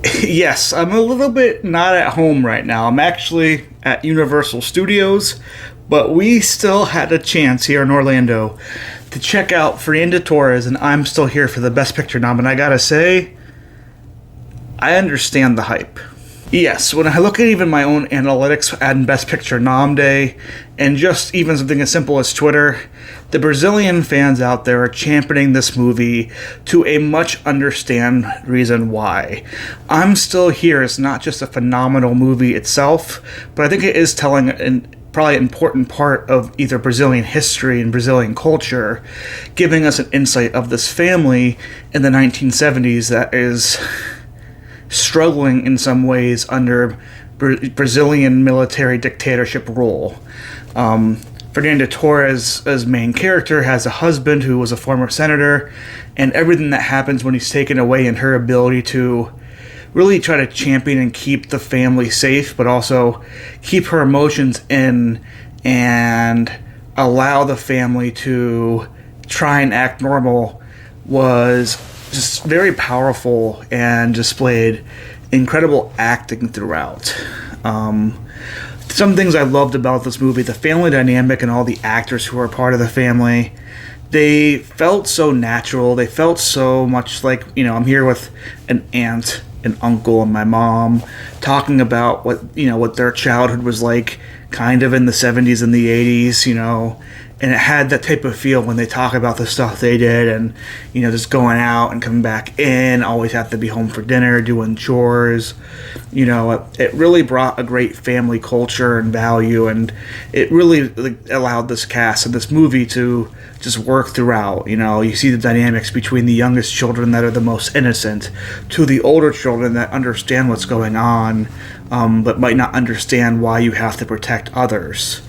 Yes, I'm a little bit not at home right now. I'm actually at Universal Studios, but we still had a chance here in Orlando to check out Fernanda Torres, and I'm still here for the Best Picture nom. And I gotta say, I understand the hype. Yes, when I look at even my own analytics at Best Picture nom day, and just even something as simple as Twitter, the Brazilian fans out there are championing this movie to a much understand reason why. I'm Still Here is not just a phenomenal movie itself, but I think it is telling an probably an important part of either Brazilian history and Brazilian culture, giving us an insight of this family in the 1970s that is struggling in some ways under Brazilian military dictatorship rule. Fernanda Torres, as main character, has a husband who was a former senator, and everything that happens when he's taken away, and her ability to really try to champion and keep the family safe, but also keep her emotions in and allow the family to try and act normal, was just very powerful and displayed incredible acting throughout. Some things I loved about this movie, the family dynamic and all the actors who are part of the family, they felt so natural. They felt so much like, I'm here with an aunt, an uncle, and my mom talking about what their childhood was like kind of in the 70s and the 80s, and it had that type of feel when they talk about the stuff they did, and just going out and coming back in, always have to be home for dinner, doing chores. It really brought a great family culture and value, and it really allowed this cast and this movie to just work throughout. You see the dynamics between the youngest children that are the most innocent to the older children that understand what's going on, but might not understand why you have to protect others.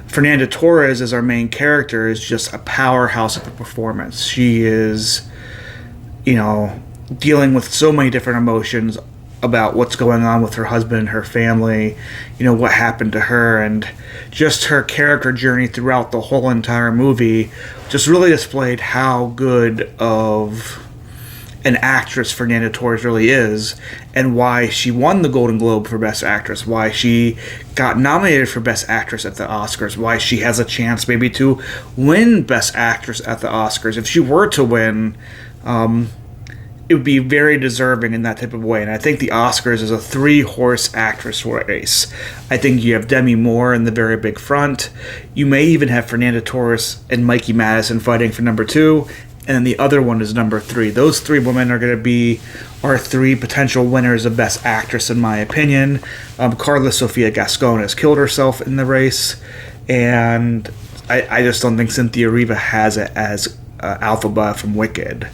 Fernanda Torres, as our main character, is just a powerhouse of a performance. She is, dealing with so many different emotions about what's going on with her husband and her family, what happened to her, and just her character journey throughout the whole entire movie just really displayed how good of an actress Fernanda Torres really is, and why she won the Golden Globe for Best Actress, why she got nominated for Best Actress at the Oscars, why she has a chance maybe to win Best Actress at the Oscars. If she were to win, it would be very deserving in that type of way. And I think the Oscars is a 3-horse actress race. I think you have Demi Moore in the very big front. You may even have Fernanda Torres and Mikey Madison fighting for number 2. And then the other one is number 3. Those 3 women are going to be our 3 potential winners of Best Actress, in my opinion. Carla Sofia Gascon has killed herself in the race, and I just don't think Cynthia Erivo has it as Alphaba from Wicked.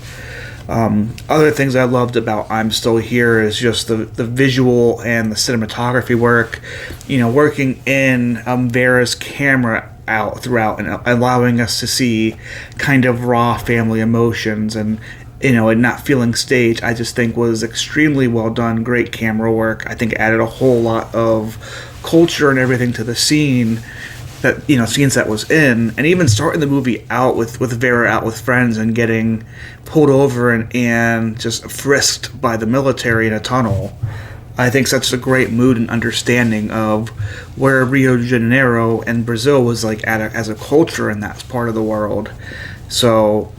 Other things I loved about I'm Still Here is just the visual and the cinematography work. Working in Vera's camera out throughout and allowing us to see kind of raw family emotions and not feeling staged, I just think was extremely well done. Great camera work. I think it added a whole lot of culture and everything to the scene that scenes that was in, and even starting the movie out with Vera out with friends and getting pulled over and just frisked by the military in a tunnel. I think such a great mood and understanding of where Rio de Janeiro and Brazil was like as a culture in that part of the world. So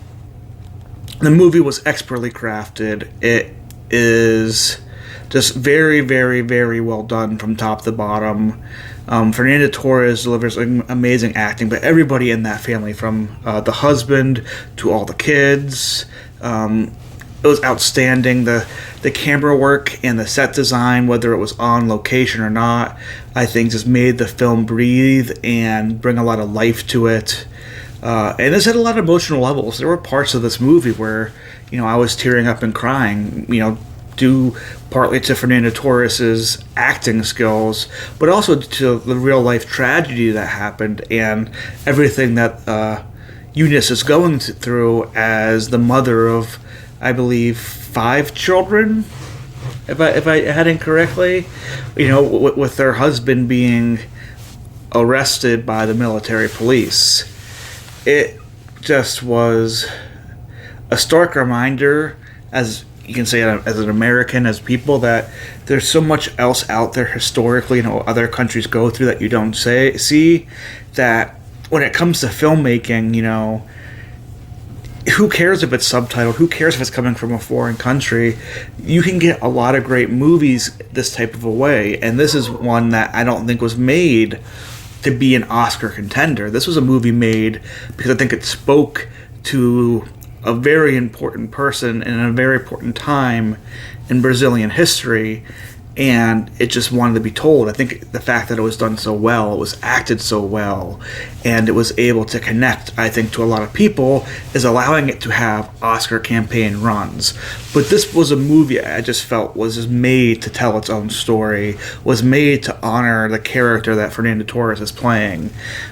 the movie was expertly crafted. It is just very, very, very well done from top to bottom. Fernanda Torres delivers amazing acting, but everybody in that family, from the husband to all the kids, it was outstanding. The camera work and the set design, whether it was on location or not, I think just made the film breathe and bring a lot of life to it. And this had a lot of emotional levels. There were parts of this movie where, I was tearing up and crying, due partly to Fernanda Torres' acting skills, but also to the real life tragedy that happened and everything that Eunice is going through as the mother of, I believe, 5 children, if I had it correctly, with their husband being arrested by the military police. It just was a stark reminder, as you can say as an American, as people, that there's so much else out there historically, other countries go through that you don't see, that when it comes to filmmaking, who cares if it's subtitled? Who cares if it's coming from a foreign country? You can get a lot of great movies this type of a way, and this is one that I don't think was made to be an Oscar contender. This was a movie made because I think it spoke to a very important person in a very important time in Brazilian history, and it just wanted to be told. I think the fact that it was done so well, it was acted so well, and it was able to connect, I think, to a lot of people, is allowing it to have Oscar campaign runs. But this was a movie I just felt was just made to tell its own story, was made to honor the character that Fernanda Torres is playing,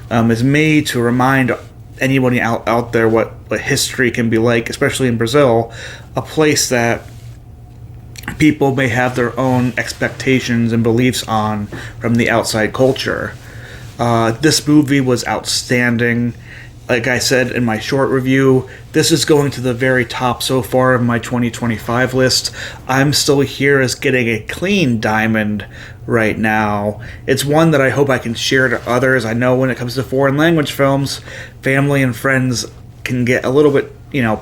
is made to remind anybody out there what history can be like, especially in Brazil, a place that people may have their own expectations and beliefs on from the outside culture. This movie was outstanding. Like I said in my short review, this is going to the very top so far of my 2025 list. I'm Still Here is getting a clean diamond right now. It's one that I hope I can share to others. I know when it comes to foreign language films, family and friends can get a little bit,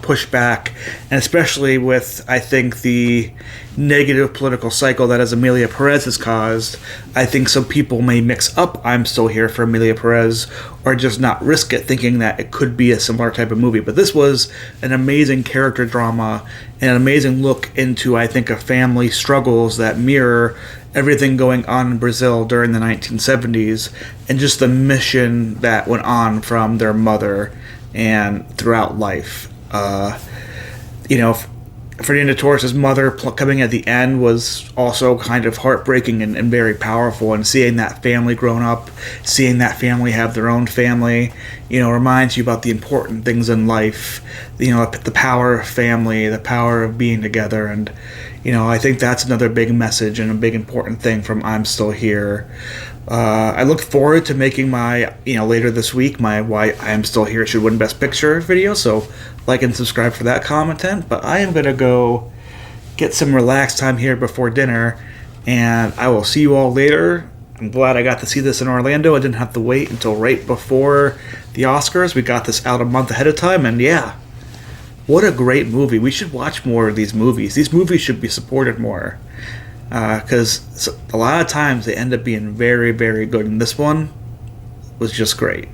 pushed back, and especially with, I think, the negative political cycle that, as Emilia Perez has caused, I think some people may mix up I'm Still Here for Emilia Perez, or just not risk it, thinking that it could be a similar type of movie. But this was an amazing character drama and an amazing look into, I think, a family struggles that mirror everything going on in Brazil during the 1970s, and just the mission that went on from their mother and throughout life. Fernanda Torres' mother coming at the end was also kind of heartbreaking and very powerful, and seeing that family grown up, seeing that family have their own family, reminds you about the important things in life, the power of family, the power of being together. And I think that's another big message and a big important thing from I'm Still Here. I look forward to making my, later this week, my Why I Am Still Here Should Win Best Picture video, so like and subscribe for that content. But I am going to go get some relaxed time here before dinner, and I will see you all later. I'm glad I got to see this in Orlando. I didn't have to wait until right before the Oscars. We got this out a month ahead of time, and yeah, what a great movie. We should watch more of these movies. These movies should be supported more, because a lot of times they end up being very, very good, and this one was just great.